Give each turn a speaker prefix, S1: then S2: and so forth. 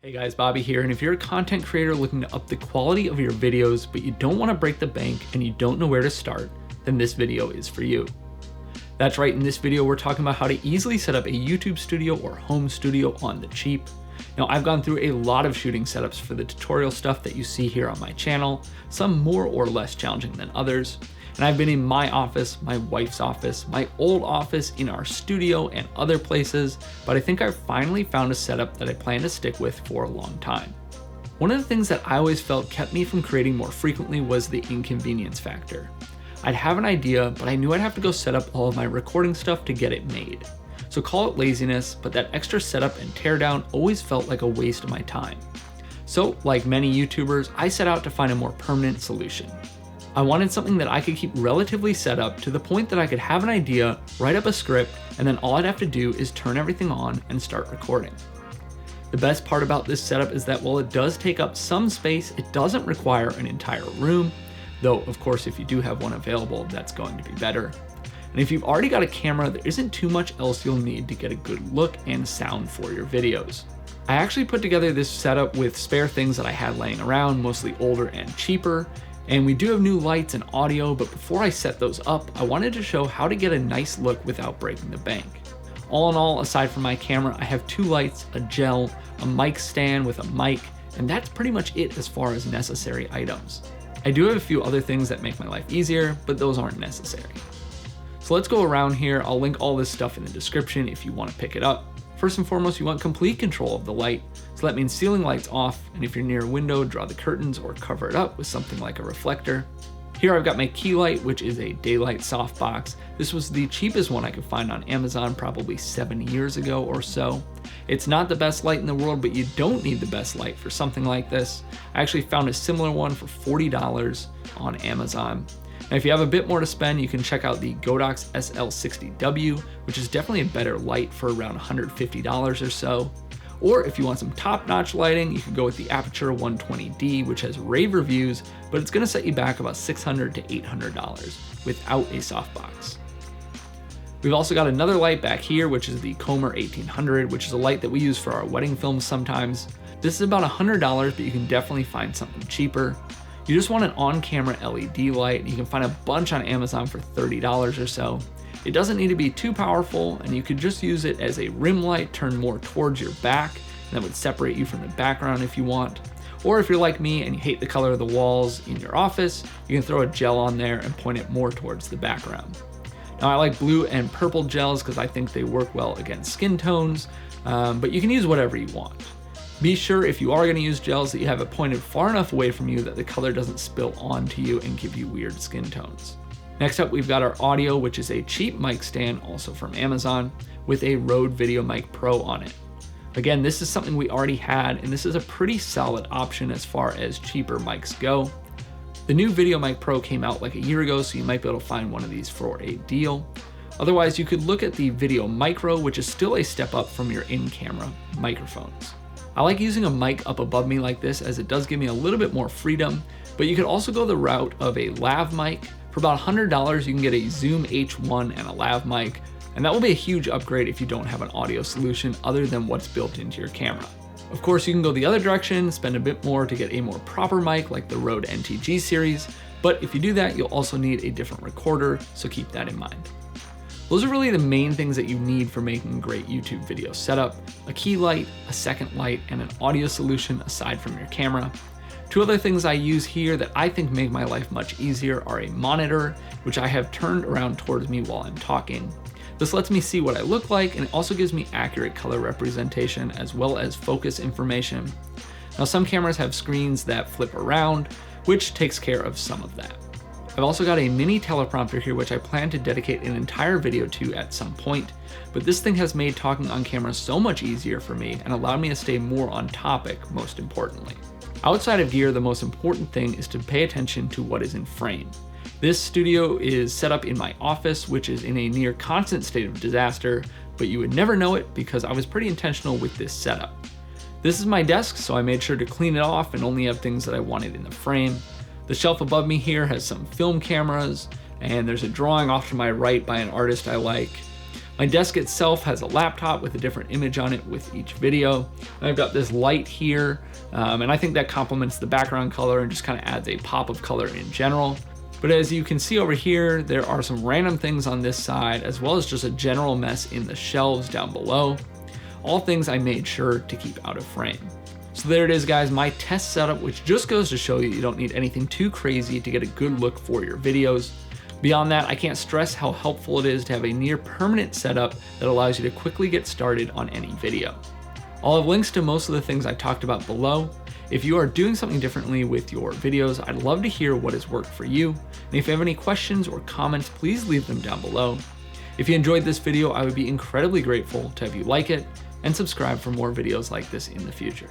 S1: Hey guys, Bobby here, and if you're a content creator looking to up the quality of your videos, but you don't want to break the bank and you don't know where to start, then this video is for you. That's right, in this video we're talking about how to easily set up a YouTube studio or home studio on the cheap. Now, I've gone through a lot of shooting setups for the tutorial stuff that you see here on my channel, some more or less challenging than others. And I've been in my office, my wife's office, my old office, in our studio, and other places, but I think I've finally found a setup that I plan to stick with for a long time. One of the things that I always felt kept me from creating more frequently was the inconvenience factor. I'd have an idea, but I knew I'd have to go set up all of my recording stuff to get it made. So call it laziness, but that extra setup and teardown always felt like a waste of my time. So, like many YouTubers, I set out to find a more permanent solution. I wanted something that I could keep relatively set up to the point that I could have an idea, write up a script, and then all I'd have to do is turn everything on and start recording. The best part about this setup is that while it does take up some space, it doesn't require an entire room, though of course if you do have one available, that's going to be better. And if you've already got a camera, there isn't too much else you'll need to get a good look and sound for your videos. I actually put together this setup with spare things that I had laying around, mostly older and cheaper. And we do have new lights and audio, but before I set those up, I wanted to show how to get a nice look without breaking the bank. All in all, aside from my camera, I have two lights, a gel, a mic stand with a mic, and that's pretty much it as far as necessary items. I do have a few other things that make my life easier, but those aren't necessary. So let's go around here. I'll link all this stuff in the description if you want to pick it up. First and foremost, you want complete control of the light. So that means ceiling lights off, and if you're near a window, draw the curtains or cover it up with something like a reflector. Here I've got my key light, which is a daylight softbox. This was the cheapest one I could find on Amazon probably 7 years ago or so. It's not the best light in the world, but you don't need the best light for something like this. I actually found a similar one for $40 on Amazon. Now, if you have a bit more to spend, you can check out the Godox SL60W, which is definitely a better light for around $150 or so. Or if you want some top-notch lighting, you can go with the Aputure 120D, which has rave reviews, but it's going to set you back about $600 to $800 without a softbox. We've also got another light back here, which is the Comer 1800, which is a light that we use for our wedding films sometimes. This is about $100, but you can definitely find something cheaper. You just want an on-camera LED light, and you can find a bunch on Amazon for $30 or so. It doesn't need to be too powerful, and you could just use it as a rim light turned more towards your back, and that would separate you from the background if you want. Or if you're like me and you hate the color of the walls in your office, you can throw a gel on there and point it more towards the background. Now, I like blue and purple gels because I think they work well against skin tones, but you can use whatever you want. Be sure if you are going to use gels that you have it pointed far enough away from you that the color doesn't spill onto you and give you weird skin tones. Next up, we've got our audio, which is a cheap mic stand, also from Amazon, with a Rode VideoMic Pro on it. Again, this is something we already had, and this is a pretty solid option as far as cheaper mics go. The new VideoMic Pro came out like a year ago, so you might be able to find one of these for a deal. Otherwise, you could look at the Video Micro, which is still a step up from your in-camera microphones. I like using a mic up above me like this as it does give me a little bit more freedom, but you could also go the route of a lav mic. For about $100, you can get a Zoom H1 and a lav mic, and that will be a huge upgrade if you don't have an audio solution other than what's built into your camera. Of course, you can go the other direction, spend a bit more to get a more proper mic like the Rode NTG series, but if you do that, you'll also need a different recorder, so keep that in mind. Those are really the main things that you need for making a great YouTube video setup: a key light, a second light, and an audio solution aside from your camera. Two other things I use here that I think make my life much easier are a monitor, which I have turned around towards me while I'm talking. This lets me see what I look like, and it also gives me accurate color representation as well as focus information. Now, some cameras have screens that flip around, which takes care of some of that. I've also got a mini teleprompter here, which I plan to dedicate an entire video to at some point, but this thing has made talking on camera so much easier for me and allowed me to stay more on topic, most importantly. Outside of gear, the most important thing is to pay attention to what is in frame. This studio is set up in my office, which is in a near constant state of disaster, but you would never know it because I was pretty intentional with this setup. This is my desk, so I made sure to clean it off and only have things that I wanted in the frame. The shelf above me here has some film cameras, and there's a drawing off to my right by an artist I like. My desk itself has a laptop with a different image on it with each video. I've got this light here, and I think that complements the background color and just kind of adds a pop of color in general. But as you can see over here, there are some random things on this side, as well as just a general mess in the shelves down below. All things I made sure to keep out of frame. So there it is, guys, my test setup, which just goes to show you don't need anything too crazy to get a good look for your videos. Beyond that, I can't stress how helpful it is to have a near permanent setup that allows you to quickly get started on any video. I'll have links to most of the things I talked about below. If you are doing something differently with your videos, I'd love to hear what has worked for you. And if you have any questions or comments, please leave them down below. If you enjoyed this video, I would be incredibly grateful to have you like it and subscribe for more videos like this in the future.